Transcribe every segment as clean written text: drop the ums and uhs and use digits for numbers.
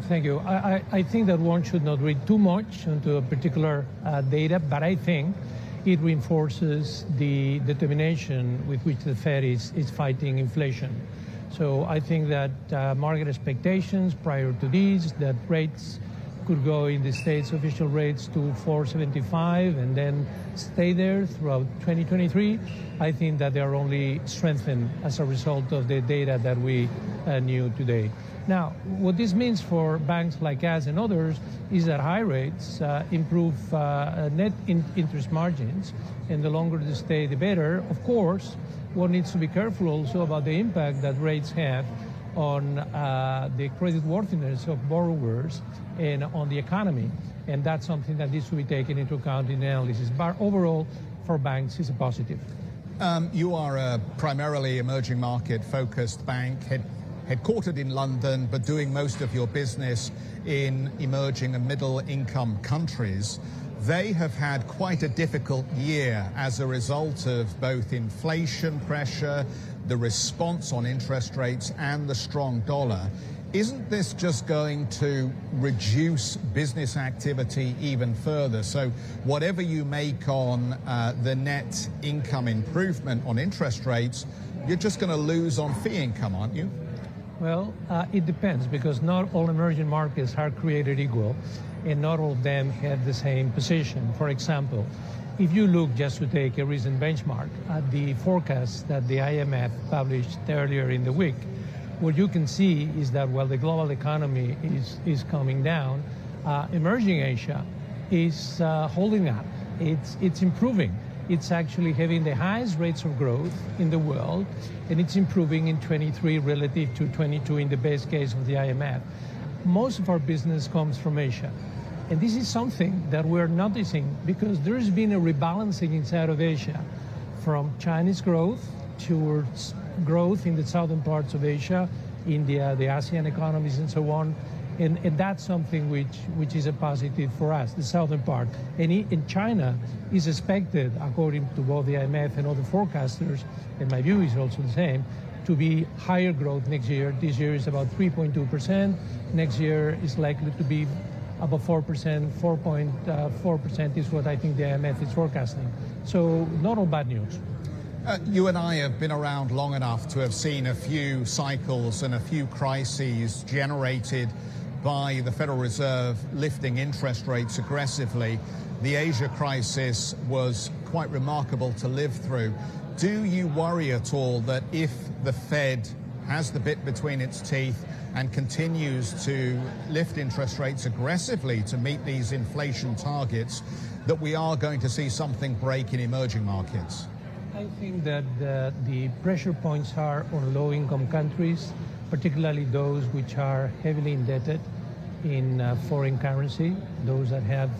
Thank you. I think that one should not read too much into a particular data, but I think it reinforces the determination with which the Fed is fighting inflation. So I think that market expectations prior to this, that rates could go in the States' official rates to 4.75 and then stay there throughout 2023. I think that they are only strengthened as a result of the data that we knew today. Now, what this means for banks like us and others is that high rates improve net interest margins, and the longer they stay, the better. Of course, one needs to be careful also about the impact that rates have on the creditworthiness of borrowers and on the economy. And that's something that needs to be taken into account in the analysis. But overall, for banks, it's a positive. You are a primarily emerging market focused bank, headquartered in London, but doing most of your business in emerging and middle income countries. They have had quite a difficult year as a result of both inflation pressure, the response on interest rates, and the strong dollar. Isn't this just going to reduce business activity even further? So whatever you make on the net income improvement on interest rates, you're just going to lose on fee income, aren't you? Well, it depends, because not all emerging markets are created equal, and not all of them have the same position. For example, if you look, just to take a recent benchmark, at the forecast that the IMF published earlier in the week, what you can see is that while the global economy is coming down, emerging Asia is holding up. It's improving. It's actually having the highest rates of growth in the world, and it's improving in 23 relative to 22 in the best case of the IMF. Most of our business comes from Asia. And this is something that we're noticing because there has been a rebalancing inside of Asia from Chinese growth towards growth in the southern parts of Asia, India, the ASEAN economies, and so on. And that's something which is a positive for us, the southern part. And in China is expected, according to both the IMF and other forecasters, and my view is also the same, to be higher growth next year. This year is about 3.2%. Next year is likely to be about 4%. 4.4% is what I think the IMF is forecasting. So not all bad news. You and I have been around long enough to have seen a few cycles and a few crises generated by the Federal Reserve lifting interest rates aggressively. The Asia crisis was quite remarkable to live through. Do you worry at all that if the Fed has the bit between its teeth and continues to lift interest rates aggressively to meet these inflation targets, that we are going to see something break in emerging markets? I think that the pressure points are on low-income countries, particularly those which are heavily indebted in foreign currency, those that have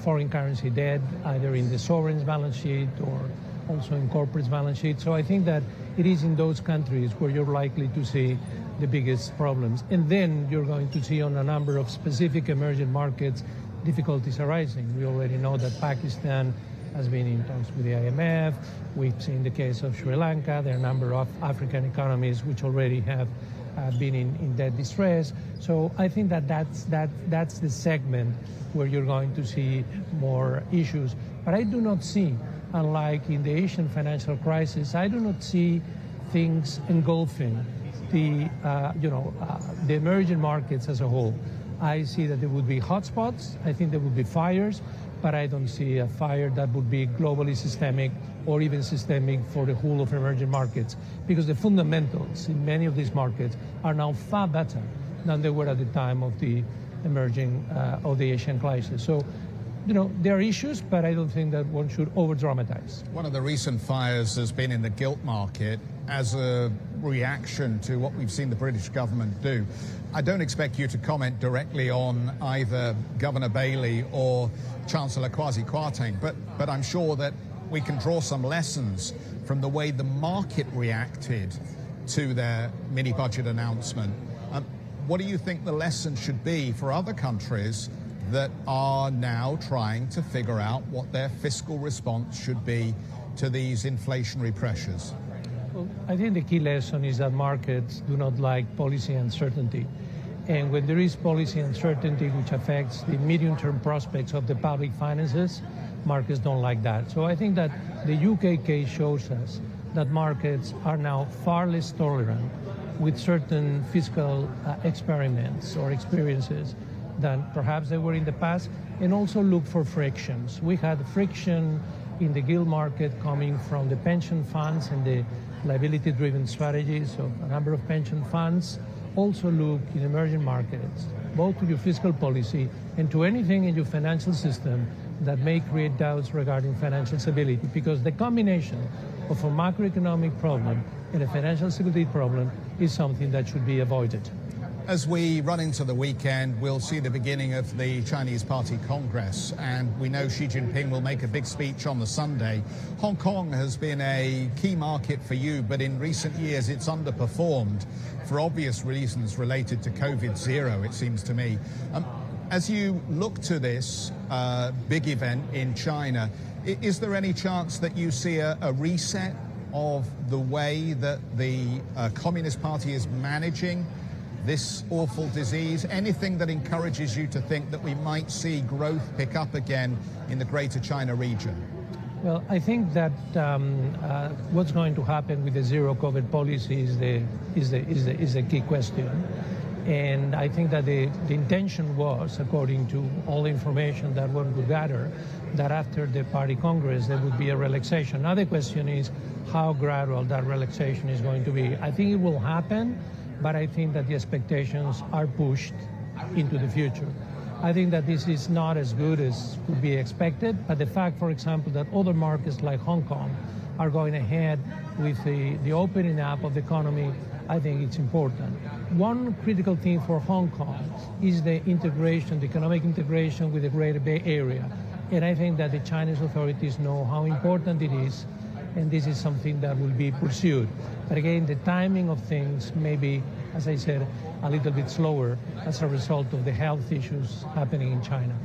foreign currency debt, either in the sovereign's balance sheet or also in corporate's balance sheet. So I think that it is in those countries where you're likely to see the biggest problems. And then you're going to see on a number of specific emerging markets difficulties arising. We already know that Pakistan has been in talks with the IMF. We've seen the case of Sri Lanka. There are a number of African economies which already have been in debt distress. So I think that that's the segment where you're going to see more issues. But I do not see, unlike in the Asian financial crisis, I do not see things engulfing the emerging markets as a whole. I see that there would be hotspots. I think there would be fires, but I don't see a fire that would be globally systemic or even systemic for the whole of emerging markets, because the fundamentals in many of these markets are now far better than they were at the time of the emerging of the Asian crisis. So, there are issues, but I don't think that one should over-dramatize. One of the recent fires has been in the gilt market as a reaction to what we've seen the British government do. I don't expect you to comment directly on either Governor Bailey or Chancellor Kwasi Kwarteng, but I'm sure that we can draw some lessons from the way the market reacted to their mini-budget announcement. What do you think the lesson should be for other countries that are now trying to figure out what their fiscal response should be to these inflationary pressures? Well, I think the key lesson is that markets do not like policy uncertainty. And when there is policy uncertainty which affects the medium-term prospects of the public finances, markets don't like that. So I think that the UK case shows us that markets are now far less tolerant with certain fiscal experiments or experiences than perhaps they were in the past, and also look for frictions. We had friction in the gilt market coming from the pension funds and the liability-driven strategies of a number of pension funds. Also look in emerging markets, both to your fiscal policy and to anything in your financial system that may create doubts regarding financial stability, because the combination of a macroeconomic problem and a financial stability problem is something that should be avoided. As we run into the weekend, we'll see the beginning of the Chinese Party Congress, and we know Xi Jinping will make a big speech on the Sunday. Hong Kong has been a key market for you, but in recent years it's underperformed for obvious reasons related to COVID-0, it seems to me. As you look to this big event in China, is there any chance that you see a reset of the way that the Communist Party is managing this awful disease? Anything that encourages you to think that we might see growth pick up again in the Greater China region? Well, I think that what's going to happen with the zero COVID policy is the key question. And I think that the intention was, according to all the information that one could gather, that after the party congress there would be a relaxation. Now the question is how gradual that relaxation is going to be. I think it will happen, but I think that the expectations are pushed into the future. I think that this is not as good as could be expected, but the fact, for example, that other markets like Hong Kong are going ahead with the opening up of the economy, I think it's important. One critical thing for Hong Kong is the integration, the economic integration with the Greater Bay Area. And I think that the Chinese authorities know how important it is, and this is something that will be pursued. But again, the timing of things may be, as I said, a little bit slower as a result of the health issues happening in China.